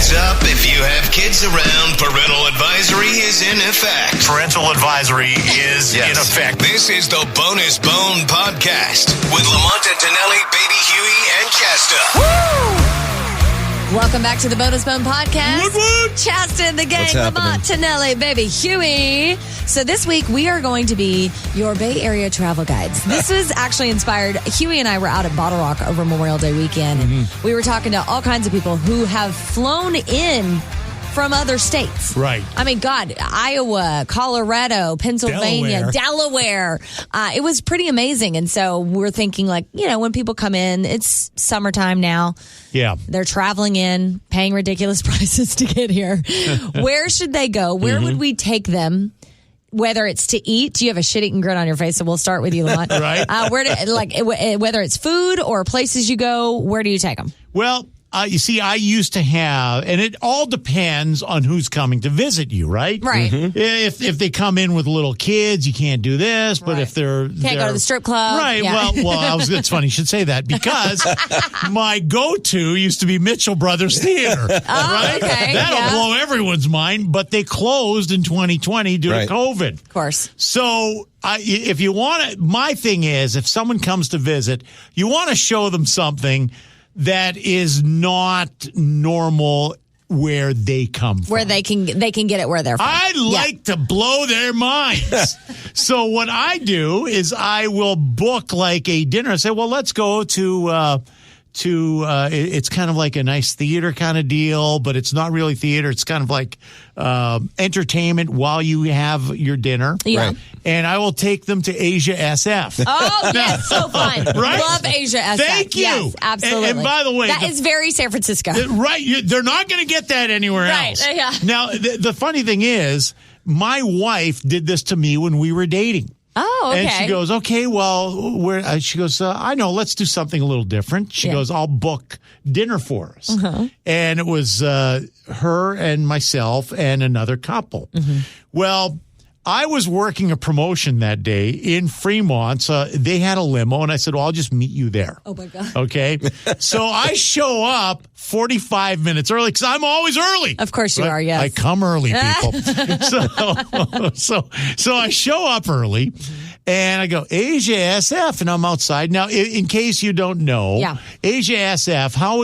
Heads up, if you have kids around, parental advisory is in effect. Parental advisory is in effect. This is the Bonus Bone Podcast with Lamont and Tonelli, Baby Huey, and Chasta. Welcome back to the Bonus Bone Podcast. Chasta and the gang, Lamont, Tonelli, Baby Huey. So this week we are going to be your Bay Area travel guides. This was actually inspired. Huey and I were out at Bottle Rock over Memorial Day weekend. And we were talking to all kinds of people who have flown in from other states. Right. I mean, God, Iowa, Colorado, Pennsylvania, Delaware. It was pretty amazing. And so we're thinking like, when people come in, it's summertime now. Yeah. They're traveling in, paying ridiculous prices to get here. Where should they go? Where would we take them? Whether it's to eat, you have a shit-eating grin on your face, so we'll start with you, Lamont. Right. Whether it's food or places you go, where do you take them? Well, you see, I used to have, and it all depends on who's coming to visit you, right? Right. If they come in with little kids, you can't do this. But if they're can't go to the strip club, right? Yeah. Well, it's funny you should say that because my go-to used to be Mitchell Brothers Theater. Right? Okay. That'll blow everyone's mind. But they closed in 2020 due to COVID. Of course. So if you want to, my thing is, if someone comes to visit, you want to show them something that is not normal where they come from. Where they can get it where they're from. I like to blow their minds. So what I do is I will book like a dinner. I say, well, let's go to it's kind of like a nice theater kind of deal, but it's not really theater. It's kind of like entertainment while you have your dinner. Yeah. Right. And I will take them to Asia SF. Oh, yes, so fun. Right? Love Asia SF. Thank you. Yes, absolutely. And by the way, that is very San Francisco. Right. They're not going to get that anywhere else. Right, yeah. Now, the funny thing is, my wife did this to me when we were dating. Oh, okay. And she goes, okay, well, she goes, I know, let's do something a little different. She goes, I'll book dinner for us. And it was her and myself and another couple. Well, I was working a promotion that day in Fremont. So they had a limo, and I said, well, I'll just meet you there. Oh, my God. Okay? So I show up 45 minutes early because I'm always early. Of course you are, yes. I come early, people. So I show up early, and I go, Asia SF, and I'm outside. Now, in case you don't know, Asia SF, how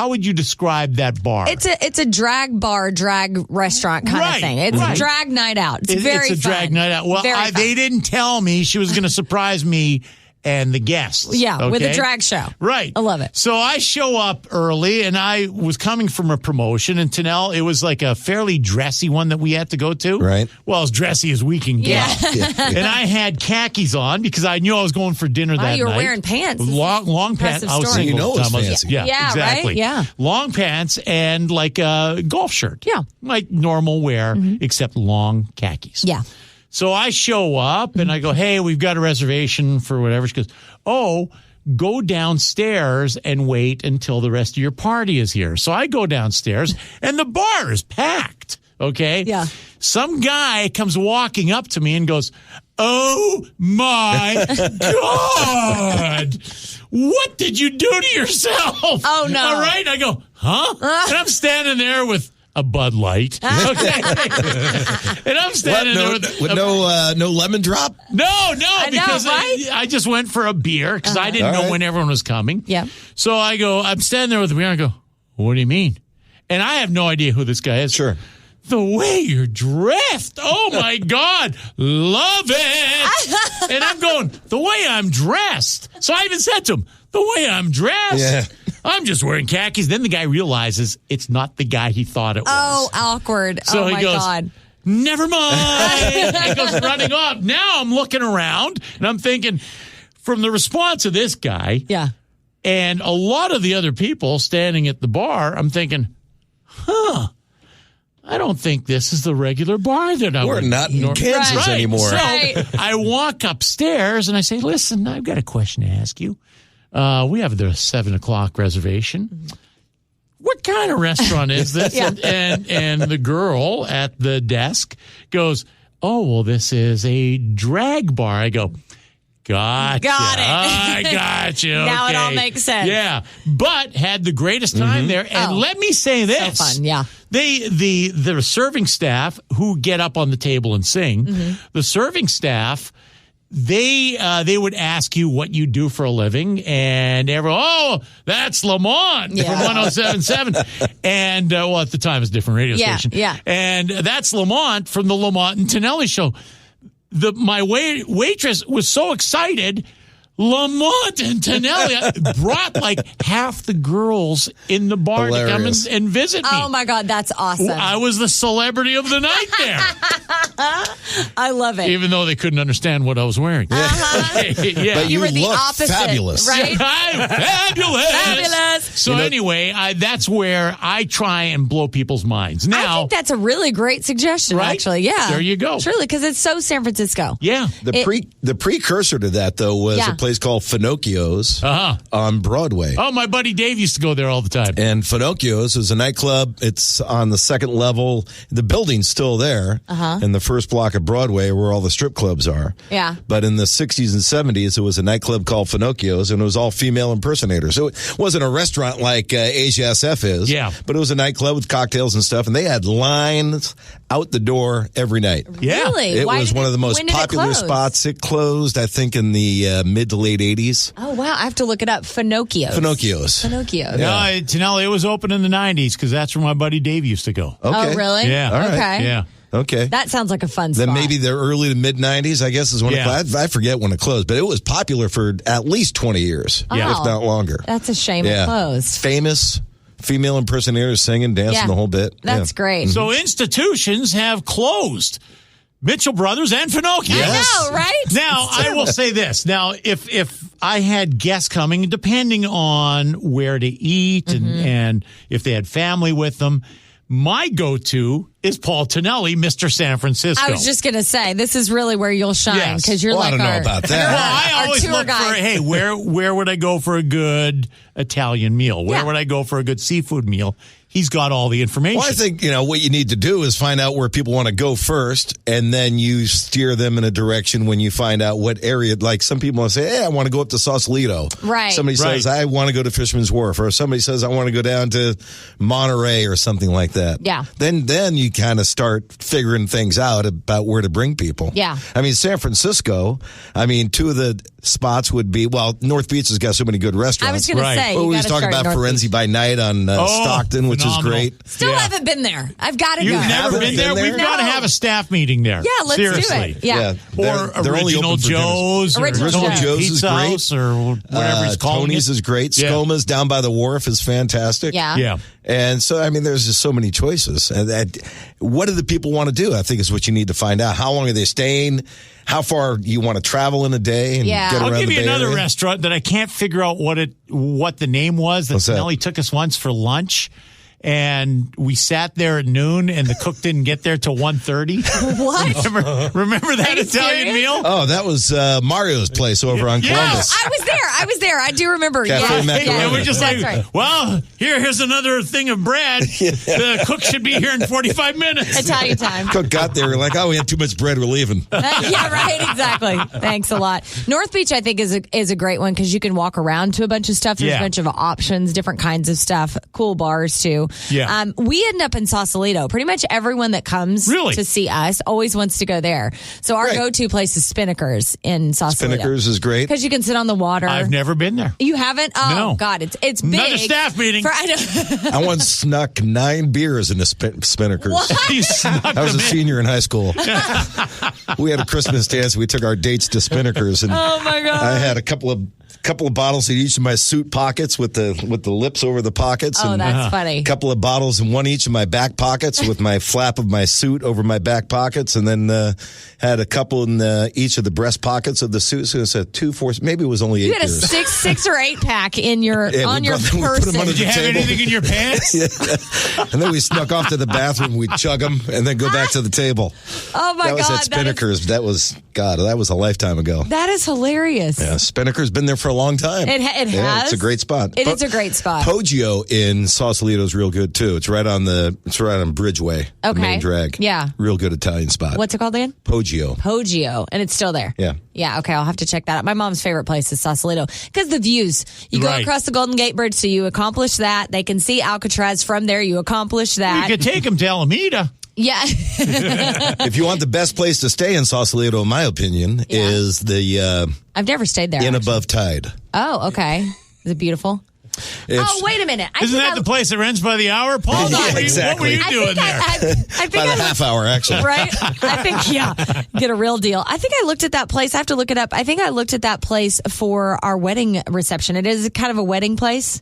would you describe that bar? It's a drag bar, drag restaurant kind of thing. It's a drag night out. It's very It's a drag fun. night out. Well, they didn't tell me she was going to surprise me and the guests. Yeah, with a drag show. Right. I love it. So I show up early, and I was coming from a promotion, and Tonell, it was like a fairly dressy one that we had to go to. Right. Well, as dressy as we can get. And I had khakis on because I knew I was going for dinner that night. You were wearing pants. Long pants. I was story. single. You know it's fancy. Yeah, exactly. Right? Yeah. Long pants and like a golf shirt. Yeah. Like normal wear, except long khakis. Yeah. So I show up and I go, hey, we've got a reservation for whatever. She goes, oh, go downstairs and wait until the rest of your party is here. So I go downstairs and the bar is packed. Okay. Yeah. Some guy comes walking up to me and goes, oh my God. What did you do to yourself? Oh, no. All right. I go, huh? And I'm standing there with a Bud Light. Okay. And I'm standing there with no lemon drop? No, because right? I just went for a beer because I didn't know when everyone was coming. Yeah. So I'm standing there with a beer and I go, what do you mean? And I have no idea who this guy is. Sure. The way you're dressed. Oh, my God. Love it. And I'm going, the way I'm dressed. So I even said to him, the way I'm dressed. Yeah. I'm just wearing khakis. Then the guy realizes it's not the guy he thought it was. Oh, awkward. So oh, he my goes, God. Never mind. He goes running off. Now I'm looking around, and I'm thinking, from the response of this guy and a lot of the other people standing at the bar, I'm thinking, I don't think this is the regular bar that We're not in Kansas anymore. So I walk upstairs, and I say, listen, I've got a question to ask you. We have the 7:00 reservation. What kind of restaurant is this? And the girl at the desk goes, oh, well, this is a drag bar. I go, Gotcha. Got it. I got you. Now it Okay. all makes sense. Yeah, but had the greatest time there. And let me say this: So fun, yeah. The serving staff who get up on the table and sing, the serving staff. They would ask you what you do for a living, and everyone, that's Lamont from 107.7. And, at the time, it's a different radio station. Yeah. And that's Lamont from the Lamont and Tonelli show. My waitress was so excited. Lamont and Tonelli brought like half the girls in the bar to come and visit me. Oh, my God. That's awesome. I was the celebrity of the night there. I love it. Even though they couldn't understand what I was wearing. Yeah. But You were the look opposite, fabulous. right? I'm fabulous. Fabulous. So anyway, that's where I try and blow people's minds. Now, I think that's a really great suggestion, Right? actually. Yeah. There you go. Truly, because it's so San Francisco. yeah. The precursor to that, though, was a place called Finocchio's on Broadway. Oh, my buddy Dave used to go there all the time. And Finocchio's is a nightclub. It's on the second level. The building's still there in the first block of Broadway where all the strip clubs are. Yeah. But in the 60s and 70s, it was a nightclub called Finocchio's, and it was all female impersonators. So it wasn't a restaurant like AJSF is. Yeah. But it was a nightclub with cocktails and stuff, and they had lines out the door every night. Yeah. Really? It Why was did one of the most when did it popular close? spots. It closed, I think, in the mid to late 80s. Oh, wow. I have to look it up. Finocchio's. Finocchio's. Finocchio's. No, Tonelli, it was open in the 90s because that's where my buddy Dave used to go. Okay. Oh, really? Yeah. All right. Okay. Yeah. Okay. That sounds like a fun spot. Then maybe the early to mid 90s, I guess, is when it closed. I forget when it closed, but it was popular for at least 20 years, if not longer. That's a shame it closed. Famous female impersonators singing, dancing the whole bit. That's great. So institutions have closed. Mitchell Brothers and Finocchio. I know, right? Now, I will say this. Now, if I had guests coming, depending on where to eat and if they had family with them, my go-to is Paul Tonelli, Mr. San Francisco. I was just going to say, this is really where you'll shine because you're I like don't know about that. Well, I always tour look guide. for, hey, where would I go for a good Italian meal? Where Yeah. would I go for a good seafood meal? He's got all the information. Well, I think, what you need to do is find out where people want to go first, and then you steer them in a direction when you find out what area. Like some people want to say, hey, I want to go up to Sausalito. Right. Somebody says, I want to go to Fisherman's Wharf. Or somebody says, I want to go down to Monterey or something like that. Yeah. Then you kind of start figuring things out about where to bring people. Yeah. I mean, San Francisco, two of the spots would be, North Beach has got so many good restaurants. I was going to say, Well, you we got was to talking start about North Forenzi Beach. by Night on Stockton, which is phenomenal. great. Still haven't been there. I've got to go. You've never haven't been there? been there? We've got to have a staff meeting there. Yeah, let's Seriously. do it. Yeah. Or They're only Original open for dinners. Joe's. Original or Joe's is Pizza great. House or whatever it's called. Tony's is great. Yeah. Skoma's down by the wharf is fantastic. Yeah. Yeah. And so, there's just so many choices. And what do the people want to do? I think is what you need to find out. How long are they staying? How far you want to travel in a day and get around I'll give the you Bay another Area? restaurant that I can't figure out what the name was. That Tonelli took us once for lunch. And we sat there at noon, and the cook didn't get there till 1:30. What? Remember that Are you Italian serious? meal? Oh, that was Mario's place over on Columbus. I was there. I do remember. Cafe Yes. Macaroni. And we're just That's like, right. well, here's another thing of bread. The cook should be here in 45 minutes. Italian time. Cook got there. We're like, we had too much bread. We're leaving. Yeah, right. Exactly. Thanks a lot. North Beach, I think, is a great one because you can walk around to a bunch of stuff. There's a bunch of options, different kinds of stuff, cool bars too. Yeah. We end up in Sausalito. Pretty much everyone that comes to see us always wants to go there. So our go-to place is Spinnaker's in Sausalito. Spinnaker's is great. Because you can sit on the water. I've never been there. You haven't? Oh, No. God. It's big. Another staff meeting. I once snuck 9 beers into Spinnaker's. What? You snuck I was a them in. senior in high school. We had a Christmas dance. We took our dates to Spinnaker's, and Oh, my God. I had a couple of bottles in each of my suit pockets with the lips over the pockets. Oh, and that's funny. a couple of bottles in one each of my back pockets with my flap of my suit over my back pockets, and then had a couple in each of the breast pockets of the suit. So it's a 2, 4, maybe it was only 8 You had a beers. six or 8 pack in your on your we put 'em person. under Did you have table. anything in your pants? And then we snuck off to the bathroom. We'd chug them and then go back to the table. Oh my That was God, at Spinnaker's. That was a lifetime ago. that is hilarious. Yeah, Spinnaker's been there for a long time. It has. It's a great spot. It is a great spot. Poggio in Sausalito is real good too. It's right on Bridgeway, the main drag. Yeah. Real good Italian spot. What's it called again? Poggio. And it's still there. Yeah. Yeah, okay, I'll have to check that out. My mom's favorite place is Sausalito because the views. You go across the Golden Gate Bridge, so you accomplish that. They can see Alcatraz from there. You accomplish that. You could take them to Alameda. Yeah. If you want the best place to stay in Sausalito, in my opinion, is the I've never stayed there. Inn Above Tide. Oh, okay. Is it beautiful? Wait a minute. Isn't that the place that rents by the hour? Paul, exactly. What were you doing there? I think About a half hour, actually. Right? I think, get a real deal. I think I looked at that place. I have to look it up. I think I looked at that place for our wedding reception. It is kind of a wedding place.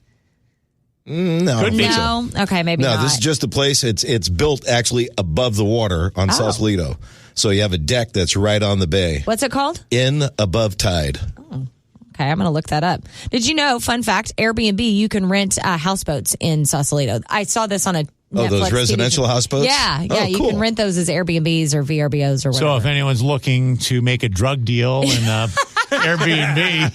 No, Couldn't be. No? Okay, maybe not. No, this is just a place. It's built actually above the water on Sausalito. So you have a deck that's right on the bay. What's it called? Inn Above Tide. Oh, okay, I'm going to look that up. Did you know, fun fact, Airbnb, you can rent houseboats in Sausalito. I saw this on a Netflix those residential houseboats? Yeah, you cool. can rent those as Airbnbs or VRBOs or whatever. So if anyone's looking to make a drug deal in Airbnb,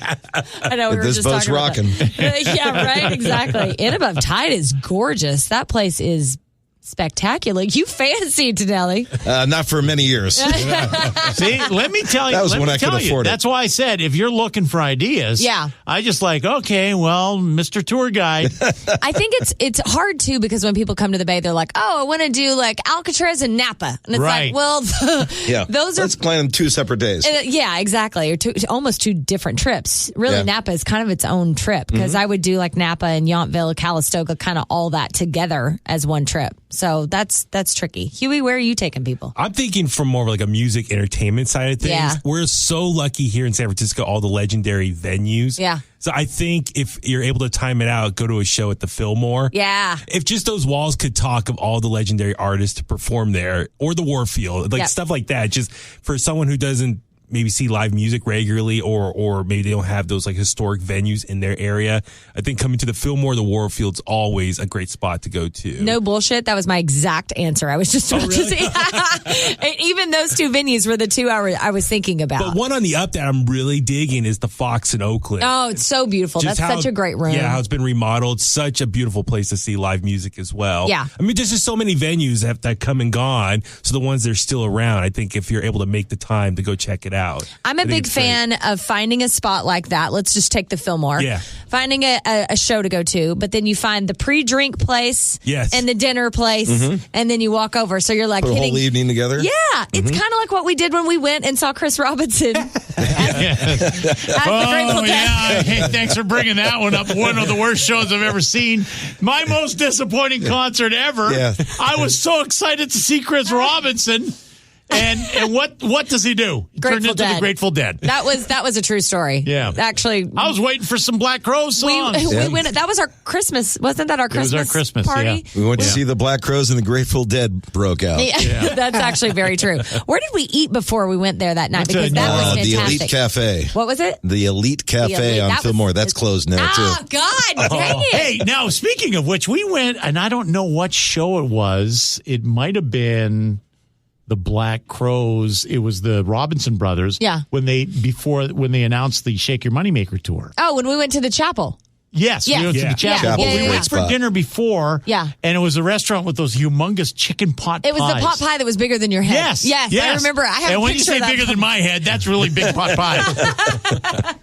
I know we were this just boat's talking rocking. About that. Yeah, right, exactly. Inn Above Tide is gorgeous. That place is spectacular. You fancy, Tonelli. Not for many years. see, let me tell you. That was when I could afford it. That's why I said if you're looking for ideas, I just okay, well, Mr. Tour Guide. I think it's hard too because when people come to the Bay, they're like, oh, I want to do like Alcatraz and Napa, and it's like, well, those are let's plan them 2 separate days. Yeah, exactly, or almost 2 different trips. Really, Napa is kind of its own trip because I would do like Napa and Yountville, Calistoga, kind of all that together as one trip. So that's tricky. Huey, where are you taking people? I'm thinking from more of like a music entertainment side of things. Yeah. We're so lucky here in San Francisco, all the legendary venues. Yeah. So I think if you're able to time it out, go to a show at the Fillmore. Yeah. If just those walls could talk of all the legendary artists to perform there, or the Warfield, stuff like that, just for someone who doesn't maybe see live music regularly or maybe they don't have those like historic venues in their area. I think coming to the Fillmore, the Warfield's always a great spot to go to. No bullshit. That was my exact answer. I was just about to say. Even those 2 venues were the 2 I was thinking about. But one on the up that I'm really digging is the Fox in Oakland. Oh, it's so beautiful. That's such a great room. Yeah, how it's been remodeled. Such a beautiful place to see live music as well. Yeah. I mean, there's just so many venues that come and gone. So the ones that are still around, I think if you're able to make the time to go check it out. I'm a big fan of finding a spot like that. Let's just take the Fillmore. Yeah. Finding a show to go to, but then you find the pre-drink place and the dinner place, and then you walk over. So you're like Put a whole evening together? Yeah. It's kind of like what we did when we went and saw Chris Robinson. Hey, thanks for bringing that one up. One of the worst shows I've ever seen. My most disappointing concert ever. Yeah. I was so excited to see Chris Robinson. And what does he do? He turned into the Grateful Dead. That was a true story. Yeah. Actually, I was waiting for some Black Crowes songs. We went. That was our Christmas. Wasn't that our Christmas? It was our Christmas party? Yeah. We went to see the Black Crowes and the Grateful Dead broke out. Yeah. That's actually very true. Where did we eat before we went there that night? Because that was fantastic. The Elite Cafe. What was it? The Elite Cafe on Fillmore. That's closed now, too. Oh, God. Dang it. Hey, now, speaking of which, we went, and I don't know what show it was. It might have been the Black Crowes. It was the Robinson Brothers. Yeah. When they announced the Shake Your Moneymaker tour. Oh, when we went to the chapel. Yes, we went to the chapel. Yeah. We went for dinner before. Yeah. And it was a restaurant with those humongous chicken pot pies. It was the pot pie that was bigger than your head. Yes. I remember. I have and a when you picture say of that bigger than my head, that's really big pot pie.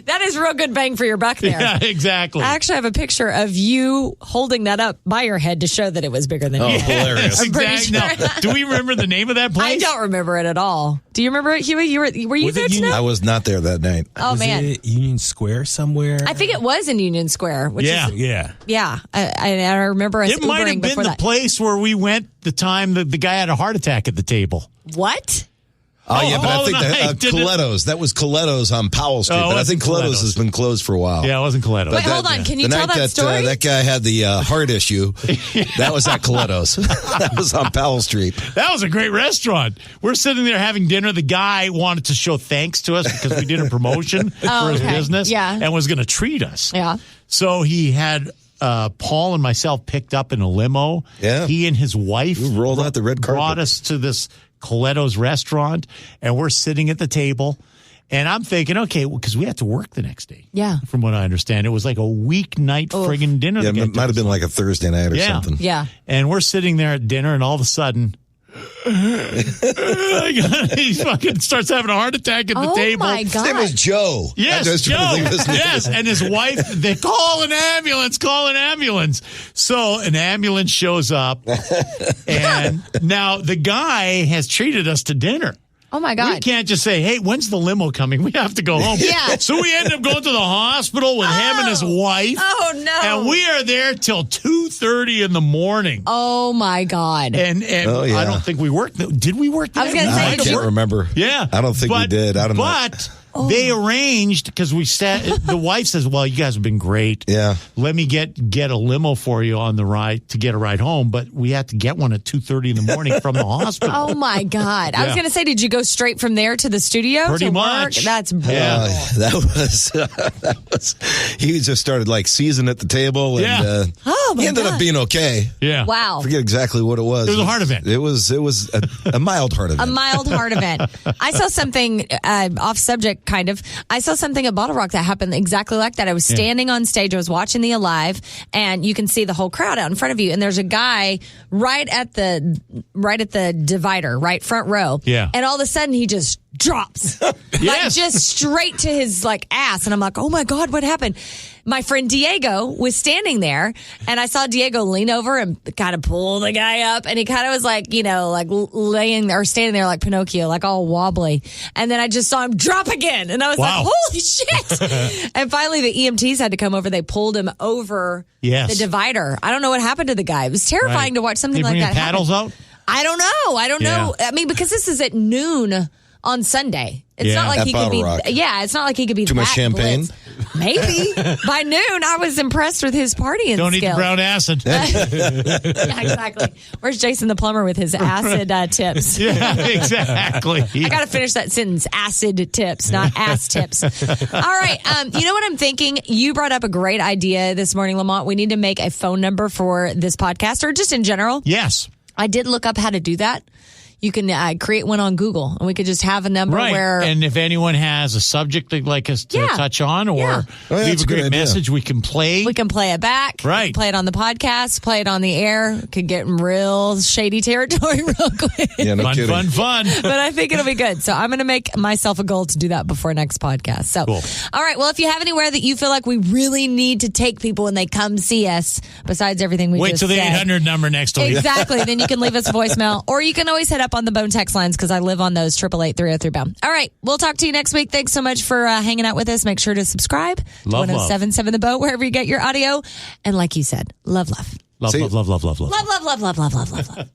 That is real good bang for your buck there. Yeah, exactly. I actually have a picture of you holding that up by your head to show that it was bigger than you. Oh, hilarious. I'm pretty sure. Now, do we remember the name of that place? I don't remember it at all. Do you remember it, Huey? Were you there tonight? I was not there that night. Oh, was man. it Union Square somewhere? I think it was in Union Square. Which Yeah. Yeah. I remember us It might have Ubering been before the that. place where we went the time that the guy had a heart attack at the table. What? Oh, yeah, but I think night, didn't it? Coletto's. That was Coletto's on Powell Street. Oh, but I think Coletto's. Coletto's has been closed for a while. Yeah, it wasn't Coletto's. Wait, hold on. Can you the tell night that story? that guy had the heart issue, that was at Coletto's. That was on Powell Street. That was a great restaurant. We're sitting there having dinner. The guy wanted to show thanks to us because we did a promotion for his business and was going to treat us. Yeah. So he had Paul and myself picked up in a limo. Yeah. He and his wife We rolled out the red carpet. brought us to this Coletto's restaurant, and we're sitting at the table. And I'm thinking, okay, because we had to work the next day. Yeah. From what I understand. It was like a weeknight friggin' dinner. Yeah, it might have been like a Thursday night or something. Yeah. And we're sitting there at dinner, and all of a sudden, he fucking starts having a heart attack at the table. Oh, my God. His name was Joe. Yes, Joe. Yes, and his wife, they call an ambulance. So an ambulance shows up, and now the guy has treated us to dinner. Oh, my God. We can't just say, hey, when's the limo coming? We have to go home. Yeah. So we end up going to the hospital with him and his wife. Oh, no. And we are there till 2:30 in the morning. Oh, my God. And I don't think we worked. Did we work? I was going to say, I can't remember. Yeah. I don't think we did. I don't know. But they arranged, because we said, the wife says, well, you guys have been great. Yeah. Let me get a limo for you on the ride to get a ride home. But we had to get one at 2:30 in the morning from the hospital. Oh, my God. I was going to say, did you go straight from there to the studio? Pretty to much. Work? That's brutal. That was, he just started like seasoning at the table. And, Yeah. he ended up being okay. Yeah. Wow. I forget exactly what it was. It was a heart event. It was a mild heart event. A mild heart event. I saw something off subject, kind of. I saw something at Bottle Rock that happened exactly like that. I was standing on stage. I was watching the Alive, and you can see the whole crowd out in front of you. And there's a guy right at the divider, right front row. Yeah. And all of a sudden, he just drops, like just straight to his ass. And I'm like, oh my God, what happened? My friend Diego was standing there, and I saw Diego lean over and kind of pull the guy up, and he kind of was like, laying or standing there like Pinocchio, like all wobbly. And then I just saw him drop again, and I was like, holy shit. And finally the EMTs had to come over. They pulled him over the divider. I don't know what happened to the guy. It was terrifying to watch something like that paddles happen. out? I don't know. I mean, because this is at noon on Sunday. It's not like At he could Bottle be. Rock. Yeah, it's not like he could be Too much champagne? blitzed. Maybe. By noon, I was impressed with his partying Don't skills. eat the brown acid. Yeah, exactly. Where's Jason the plumber with his acid tips? Yeah, exactly. I got to finish that sentence. Acid tips, not ass tips. All right. You know what I'm thinking? You brought up a great idea this morning, Lamont. We need to make a phone number for this podcast, or just in general. Yes. I did look up how to do that. You can create one on Google, and we could just have a number where. And if anyone has a subject they'd like us to touch on, or leave a great message, we can play. We can play it back. Right. Play it on the podcast, play it on the air. Could get in real shady territory real quick. Yeah, no kidding. Fun. But I think it'll be good. So I'm going to make myself a goal to do that before next podcast. So, cool. All right. Well, if you have anywhere that you feel like we really need to take people when they come see us, besides everything we Wait just till the said. 800 number next week. Exactly. Then you can leave us a voicemail, or you can always hit up on the Bone text lines, because I live on those 888-303-BONE. All right. We'll talk to you next week. Thanks so much for hanging out with us. Make sure to subscribe. Love. 1077 The Boat, wherever you get your audio. And like you said, love. Love. Love.